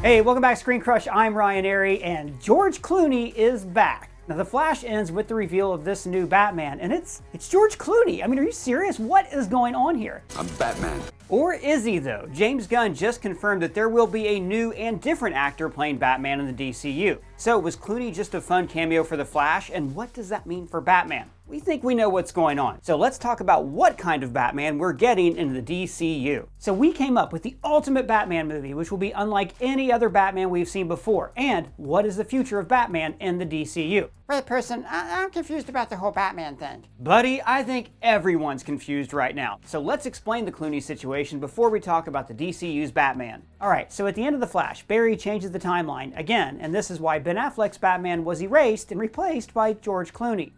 Hey, welcome back to Screen Crush. I'm Ryan Airy, and George Clooney is back. Now, The Flash ends with the reveal of this new Batman, and it's George Clooney. I mean, are you serious? What is going on here? I'm Batman. Or is he, though? James Gunn just confirmed that there will be a new and different actor playing Batman in the DCU. So, was Clooney just a fun cameo for The Flash, and what does that mean for Batman? We think we know what's going on. So let's talk about what kind of Batman we're getting in the DCU. So we came up with the ultimate Batman movie, which will be unlike any other Batman we've seen before. And what is the future of Batman in the DCU? Wait, person, I'm confused about the whole Batman thing. Buddy, I think everyone's confused right now. So let's explain the Clooney situation before we talk about the DCU's Batman. Alright, so at the end of The Flash, Barry changes the timeline again, and this is why Ben Affleck's Batman was erased and replaced by George Clooney.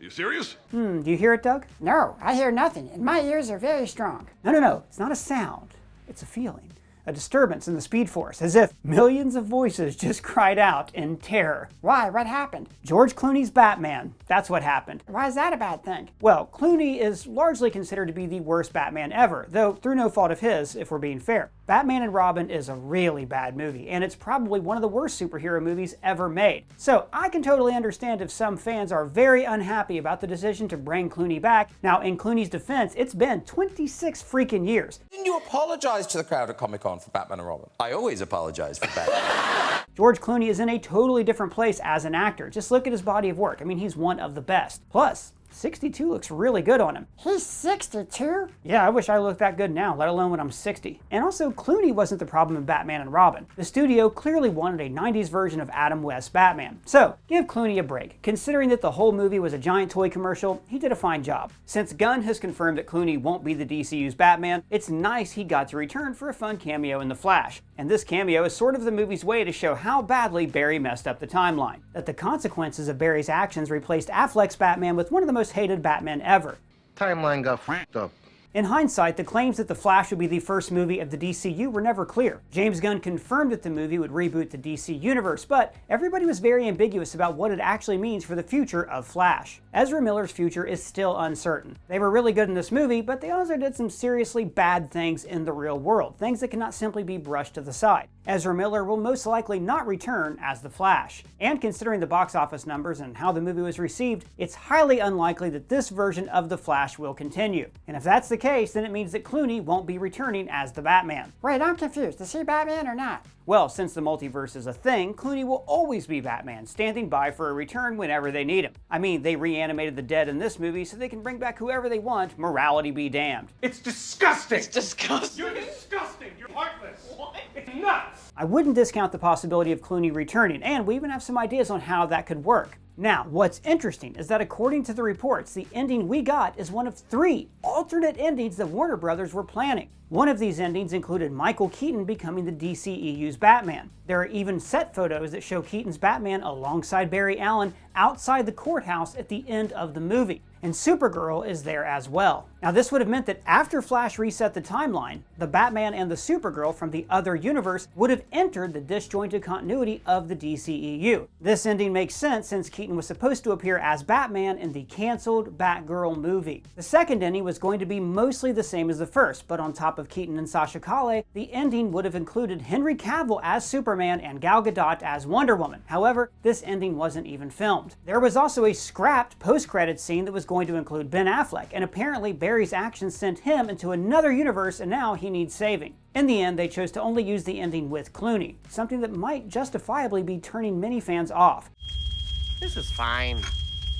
You serious? Do you hear it, Doug? No, I hear nothing, and my ears are very strong. No, it's not a sound, it's a feeling. A disturbance in the Speed Force, as if millions of voices just cried out in terror. Why? What happened? George Clooney's Batman, that's what happened. Why is that a bad thing? Well, Clooney is largely considered to be the worst Batman ever, though through no fault of his, if we're being fair. Batman and Robin is a really bad movie, and it's probably one of the worst superhero movies ever made. So I can totally understand if some fans are very unhappy about the decision to bring Clooney back. Now, in Clooney's defense, it's been 26 freaking years. Didn't you apologize to the crowd at Comic-Con for Batman and Robin? I always apologize for Batman. George Clooney is in a totally different place as an actor. Just look at his body of work. I mean, he's one of the best. Plus, 62 looks really good on him. He's 62? Yeah, I wish I looked that good now, let alone when I'm 60. And also, Clooney wasn't the problem in Batman and Robin. The studio clearly wanted a 90s version of Adam West's Batman. So, give Clooney a break. Considering that the whole movie was a giant toy commercial, he did a fine job. Since Gunn has confirmed that Clooney won't be the DCU's Batman, it's nice he got to return for a fun cameo in The Flash. And this cameo is sort of the movie's way to show how badly Barry messed up the timeline. That the consequences of Barry's actions replaced Affleck's Batman with one of the most hated Batmen ever. Timeline got f***ed up. In hindsight, the claims that The Flash would be the first movie of the DCU were never clear. James Gunn confirmed that the movie would reboot the DC universe, but everybody was very ambiguous about what it actually means for the future of Flash. Ezra Miller's future is still uncertain. They were really good in this movie, but they also did some seriously bad things in the real world, things that cannot simply be brushed to the side. Ezra Miller will most likely not return as the Flash. And considering the box office numbers and how the movie was received, it's highly unlikely that this version of the Flash will continue. And if that's the case, then it means that Clooney won't be returning as the Batman. Wait, I'm confused. Is he Batman or not? Well, since the multiverse is a thing, Clooney will always be Batman, standing by for a return whenever they need him. I mean, they reanimated the dead in this movie so they can bring back whoever they want, morality be damned. It's disgusting! It's disgusting. You're disgusting! You're heartless! What? It's nuts! I wouldn't discount the possibility of Clooney returning, and we even have some ideas on how that could work. Now, what's interesting is that according to the reports, the ending we got is one of 3 alternate endings that Warner Brothers were planning. One of these endings included Michael Keaton becoming the DCEU's Batman. There are even set photos that show Keaton's Batman alongside Barry Allen outside the courthouse at the end of the movie. And Supergirl is there as well. Now, this would have meant that after Flash reset the timeline, the Batman and the Supergirl from the other universe would have entered the disjointed continuity of the DCEU. This ending makes sense since Keaton was supposed to appear as Batman in the canceled Batgirl movie. The second ending was going to be mostly the same as the first, but on top of Keaton and Sasha Calle, the ending would have included Henry Cavill as Superman and Gal Gadot as Wonder Woman. However, this ending wasn't even filmed. There was also a scrapped post-credits scene that was going to include Ben Affleck, and apparently Barry's actions sent him into another universe and now he needs saving. In the end, they chose to only use the ending with Clooney, something that might justifiably be turning many fans off. This is fine.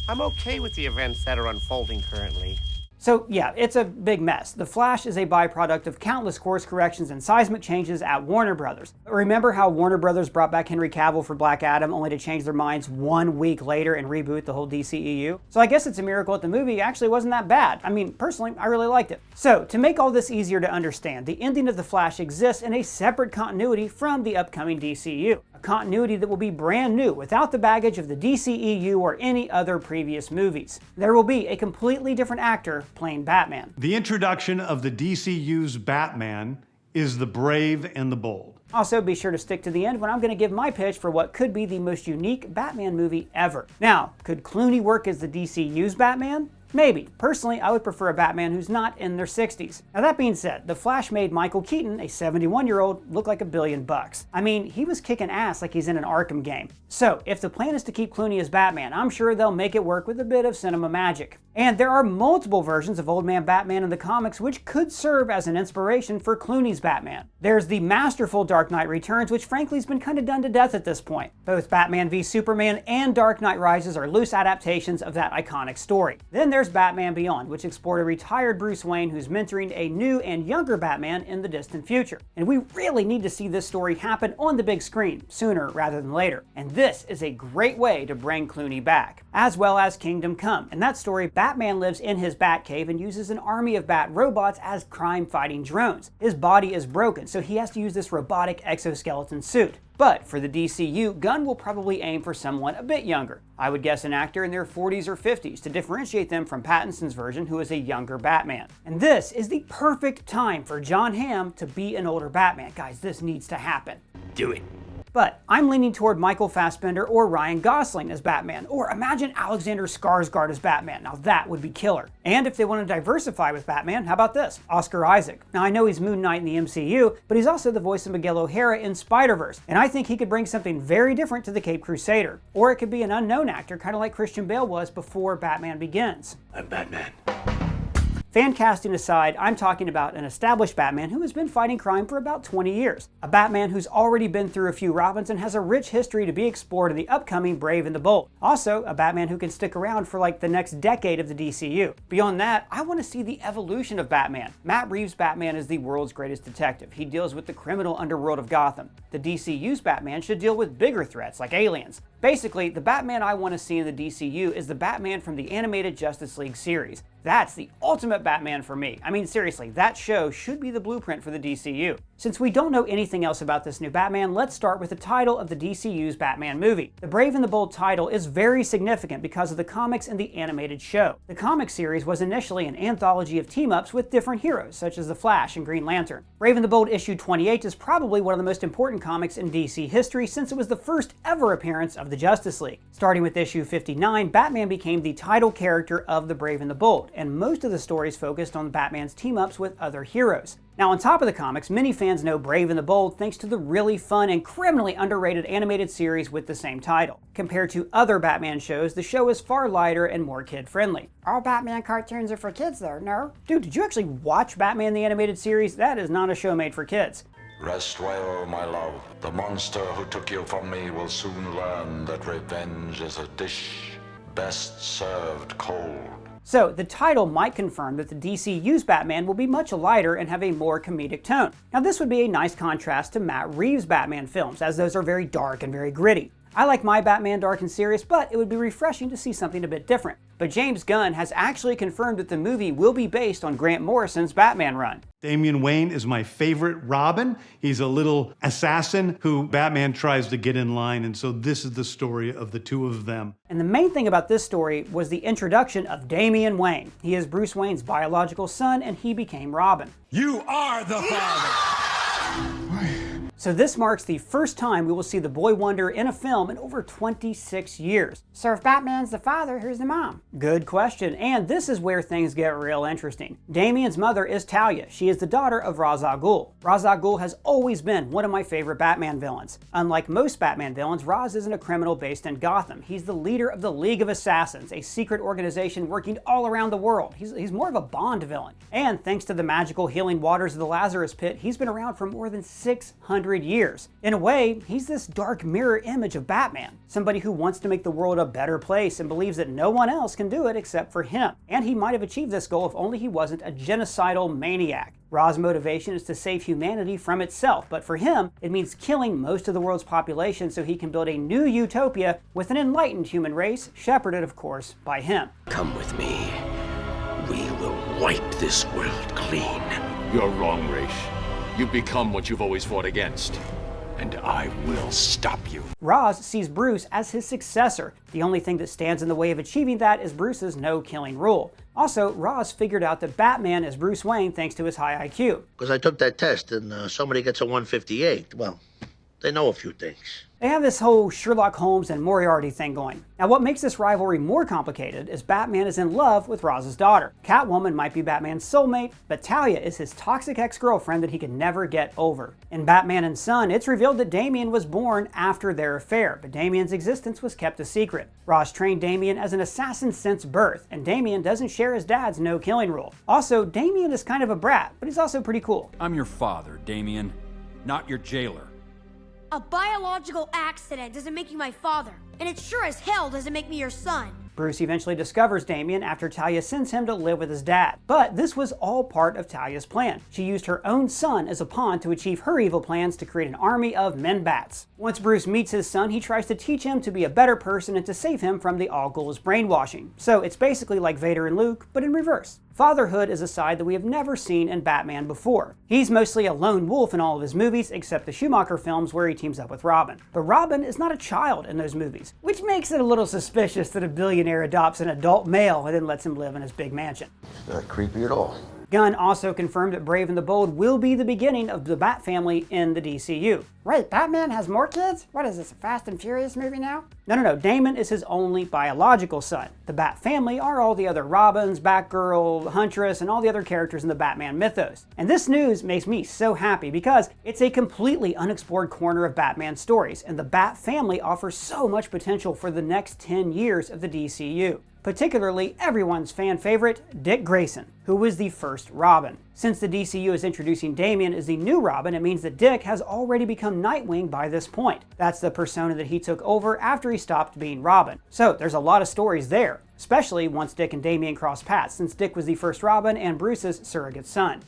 I'm okay with the events that are unfolding currently. So yeah, it's a big mess. The Flash is a byproduct of countless course corrections and seismic changes at Warner Brothers. Remember how Warner Brothers brought back Henry Cavill for Black Adam only to change their minds 1 week later and reboot the whole DCEU? So I guess it's a miracle that the movie actually wasn't that bad. I mean, personally, I really liked it. So, to make all this easier to understand, the ending of The Flash exists in a separate continuity from the upcoming DCU. A continuity that will be brand new without the baggage of the DCEU or any other previous movies. There will be a completely different actor playing Batman. The introduction of the DCU's Batman is the brave and the bold. Also, be sure to stick to the end when I'm going to give my pitch for what could be the most unique Batman movie ever. Now, could Clooney work as the DCU's Batman? Maybe. Personally, I would prefer a Batman who's not in their 60s. Now that being said, The Flash made Michael Keaton, a 71-year-old, look like $1 billion. I mean, he was kicking ass like he's in an Arkham game. So, if the plan is to keep Clooney as Batman, I'm sure they'll make it work with a bit of cinema magic. And there are multiple versions of Old Man Batman in the comics which could serve as an inspiration for Clooney's Batman. There's the masterful Dark Knight Returns, which frankly has been kind of done to death at this point. Both Batman v Superman and Dark Knight Rises are loose adaptations of that iconic story. Then there's Batman Beyond, which explored a retired Bruce Wayne who's mentoring a new and younger Batman in the distant future. And we really need to see this story happen on the big screen, sooner rather than later. And this is a great way to bring Clooney back. As well as Kingdom Come. In that story, Batman lives in his Batcave and uses an army of bat robots as crime-fighting drones. His body is broken, so he has to use this robotic exoskeleton suit. But for the DCU, Gunn will probably aim for someone a bit younger. I would guess an actor in their 40s or 50s to differentiate them from Pattinson's version, who is a younger Batman. And this is the perfect time for John Hamm to be an older Batman. Guys, this needs to happen. Do it. But I'm leaning toward Michael Fassbender or Ryan Gosling as Batman, or imagine Alexander Skarsgård as Batman. Now that would be killer. And if they want to diversify with Batman, how about this? Oscar Isaac. Now I know he's Moon Knight in the MCU, but he's also the voice of Miguel O'Hara in Spider-Verse, and I think he could bring something very different to the Caped Crusader. Or it could be an unknown actor, kind of like Christian Bale was before Batman Begins. I'm Batman. Fan casting aside, I'm talking about an established Batman who has been fighting crime for about 20 years. A Batman who's already been through a few Robins and has a rich history to be explored in the upcoming Brave and the Bold. Also, a Batman who can stick around for like the next decade of the DCU. Beyond that, I want to see the evolution of Batman. Matt Reeves' Batman is the world's greatest detective. He deals with the criminal underworld of Gotham. The DCU's Batman should deal with bigger threats like aliens. Basically, the Batman I want to see in the DCU is the Batman from the animated Justice League series. That's the ultimate Batman for me. I mean, seriously, that show should be the blueprint for the DCU. Since we don't know anything else about this new Batman, let's start with the title of the DCU's Batman movie. The Brave and the Bold title is very significant because of the comics and the animated show. The comic series was initially an anthology of team-ups with different heroes, such as the Flash and Green Lantern. Brave and the Bold issue 28 is probably one of the most important comics in DC history since it was the first ever appearance of the Justice League. Starting with issue 59, Batman became the title character of the Brave and the Bold, and most of the stories focused on Batman's team-ups with other heroes. Now, on top of the comics, many fans know Brave and the Bold thanks to the really fun and criminally underrated animated series with the same title. Compared to other Batman shows, the show is far lighter and more kid-friendly. All Batman cartoons are for kids though, no? Dude, did you actually watch Batman the Animated Series? That is not a show made for kids. Rest well, my love. The monster who took you from me will soon learn that revenge is a dish best served cold. So, the title might confirm that the DCU's Batman will be much lighter and have a more comedic tone. Now, this would be a nice contrast to Matt Reeves' Batman films, as those are very dark and very gritty. I like my Batman dark and serious, but it would be refreshing to see something a bit different. But James Gunn has actually confirmed that the movie will be based on Grant Morrison's Batman run. Damian Wayne is my favorite Robin. He's a little assassin who Batman tries to get in line, and so this is the story of the two of them. And the main thing about this story was the introduction of Damian Wayne. He is Bruce Wayne's biological son, and he became Robin. You are the father! So this marks the first time we will see the Boy Wonder in a film in over 26 years. So if Batman's the father, who's the mom? Good question, and this is where things get real interesting. Damian's mother is Talia. She is the daughter of Ra's al Ghul. Ra's al Ghul has always been one of my favorite Batman villains. Unlike most Batman villains, Ra's isn't a criminal based in Gotham. He's the leader of the League of Assassins, a secret organization working all around the world. He's more of a Bond villain. And thanks to the magical healing waters of the Lazarus Pit, he's been around for more than 600 years. In a way, he's this dark mirror image of Batman, somebody who wants to make the world a better place and believes that no one else can do it except for him. And he might have achieved this goal if only he wasn't a genocidal maniac. Ra's motivation is to save humanity from itself, but for him, it means killing most of the world's population so he can build a new utopia with an enlightened human race, shepherded, of course, by him. Come with me. We will wipe this world clean. You're wrong, Raish. You become what you've always fought against. And I will stop you. Ra's sees Bruce as his successor. The only thing that stands in the way of achieving that is Bruce's no-killing rule. Also, Ra's figured out that Batman is Bruce Wayne thanks to his high IQ. Because I took that test and somebody gets a 158. Well, They know a few things. They have this whole Sherlock Holmes and Moriarty thing going. Now what makes this rivalry more complicated is Batman is in love with Raz's daughter. Catwoman might be Batman's soulmate, but Talia is his toxic ex-girlfriend that he can never get over. In Batman and Son, it's revealed that Damian was born after their affair, but Damian's existence was kept a secret. Raz trained Damian as an assassin since birth, and Damian doesn't share his dad's no-killing rule. Also, Damian is kind of a brat, but he's also pretty cool. I'm your father, Damian, not your jailer. A biological accident doesn't make you my father, and it sure as hell doesn't make me your son. Bruce eventually discovers Damian after Talia sends him to live with his dad. But this was all part of Talia's plan. She used her own son as a pawn to achieve her evil plans to create an army of men-bats. Once Bruce meets his son, he tries to teach him to be a better person and to save him from the All-Ghul's brainwashing. So it's basically like Vader and Luke, but in reverse. Fatherhood is a side that we have never seen in Batman before. He's mostly a lone wolf in all of his movies, except the Schumacher films where he teams up with Robin. But Robin is not a child in those movies, which makes it a little suspicious that a billionaire adopts an adult male and then lets him live in his big mansion. It's not creepy at all. Gunn also confirmed that Brave and the Bold will be the beginning of the Bat family in the DCU. Wait, Batman has more kids? What is this, a Fast and Furious movie now? No. Damon is his only biological son. The Bat family are all the other Robins, Batgirl, Huntress, and all the other characters in the Batman mythos. And this news makes me so happy because it's a completely unexplored corner of Batman stories, and the Bat family offers so much potential for the next 10 years of the DCU. Particularly everyone's fan favorite, Dick Grayson, who was the first Robin. Since the DCU is introducing Damian as the new Robin, it means that Dick has already become Nightwing by this point. That's the persona that he took over after he stopped being Robin. So there's a lot of stories there, especially once Dick and Damian cross paths, since Dick was the first Robin and Bruce's surrogate son.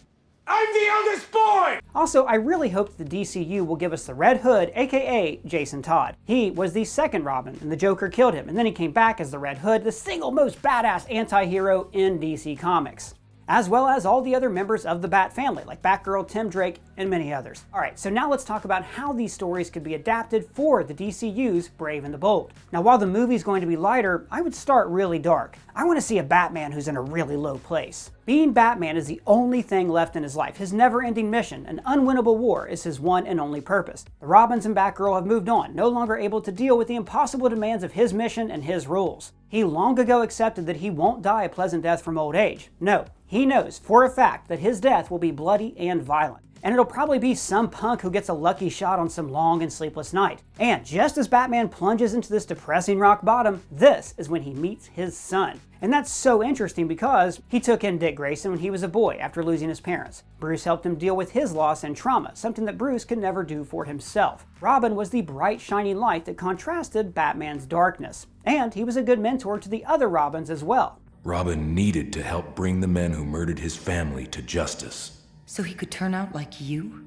I'm the eldest boy! Also, I really hope the DCU will give us the Red Hood, aka Jason Todd. He was the second Robin, and the Joker killed him, and then he came back as the Red Hood, the single most badass anti-hero in DC Comics. As well as all the other members of the Bat family, like Batgirl, Tim Drake, and many others. Alright, so now let's talk about how these stories could be adapted for the DCU's Brave and the Bold. Now while the movie's going to be lighter, I would start really dark. I want to see a Batman who's in a really low place. Being Batman is the only thing left in his life. His never-ending mission, an unwinnable war, is his one and only purpose. The Robins and Batgirl have moved on, no longer able to deal with the impossible demands of his mission and his rules. He long ago accepted that he won't die a pleasant death from old age. No, he knows for a fact that his death will be bloody and violent. And it'll probably be some punk who gets a lucky shot on some long and sleepless night. And just as Batman plunges into this depressing rock bottom, this is when he meets his son. And that's so interesting because he took in Dick Grayson when he was a boy after losing his parents. Bruce helped him deal with his loss and trauma, something that Bruce could never do for himself. Robin was the bright, shining light that contrasted Batman's darkness. And he was a good mentor to the other Robins as well. Robin needed to help bring the men who murdered his family to justice. So he could turn out like you?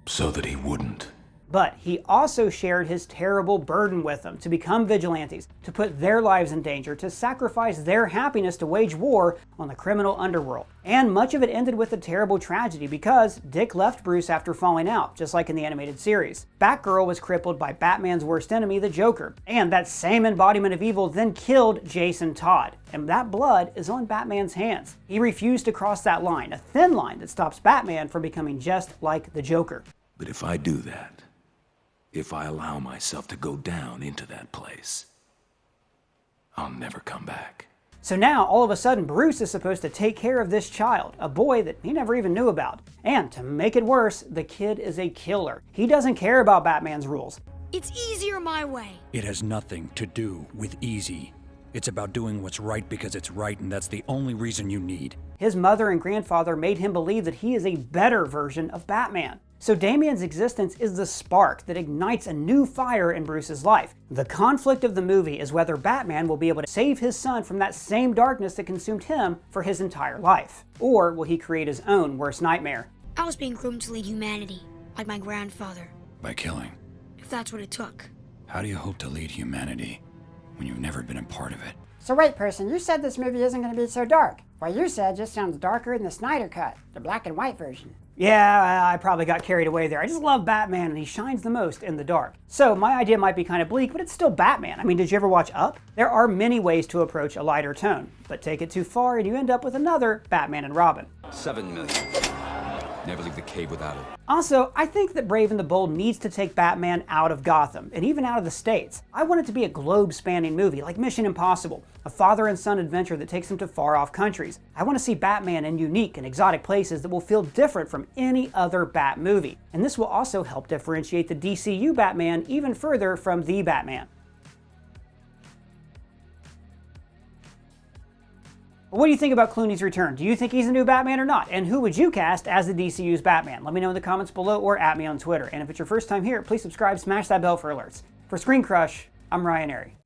So that he wouldn't. But he also shared his terrible burden with them to become vigilantes, to put their lives in danger, to sacrifice their happiness to wage war on the criminal underworld. And much of it ended with a terrible tragedy because Dick left Bruce after falling out, just like in the animated series. Batgirl was crippled by Batman's worst enemy, the Joker. And that same embodiment of evil then killed Jason Todd. And that blood is on Batman's hands. He refused to cross that line, a thin line that stops Batman from becoming just like the Joker. But if I do that, if I allow myself to go down into that place, I'll never come back. So now, all of a sudden, Bruce is supposed to take care of this child, a boy that he never even knew about. And to make it worse, the kid is a killer. He doesn't care about Batman's rules. It's easier my way. It has nothing to do with easy. It's about doing what's right because it's right, and that's the only reason you need. His mother and grandfather made him believe that he is a better version of Batman. So Damian's existence is the spark that ignites a new fire in Bruce's life. The conflict of the movie is whether Batman will be able to save his son from that same darkness that consumed him for his entire life. Or will he create his own worst nightmare? I was being groomed to lead humanity, like my grandfather. By killing. If that's what it took. How do you hope to lead humanity when you've never been a part of it? So wait, person, you said this movie isn't going to be so dark. What you said just sounds darker than the Snyder Cut, the black and white version. Yeah, I probably got carried away there. I just love Batman and he shines the most in the dark. So my idea might be kind of bleak, but it's still Batman. I mean, did you ever watch Up? There are many ways to approach a lighter tone, but take it too far and you end up with another Batman and Robin. 7 million. Never leave the cave without it. Also, I think that Brave and the Bold needs to take Batman out of Gotham, and even out of the States. I want it to be a globe-spanning movie, like Mission Impossible, a father and son adventure that takes them to far-off countries. I want to see Batman in unique and exotic places that will feel different from any other Bat movie. And this will also help differentiate the DCU Batman even further from the Batman. What do you think about Clooney's return? Do you think he's the new Batman or not? And who would you cast as the DCU's Batman? Let me know in the comments below or at me on Twitter. And if it's your first time here, please subscribe, smash that bell for alerts. For Screen Crush, I'm Ryan Airy.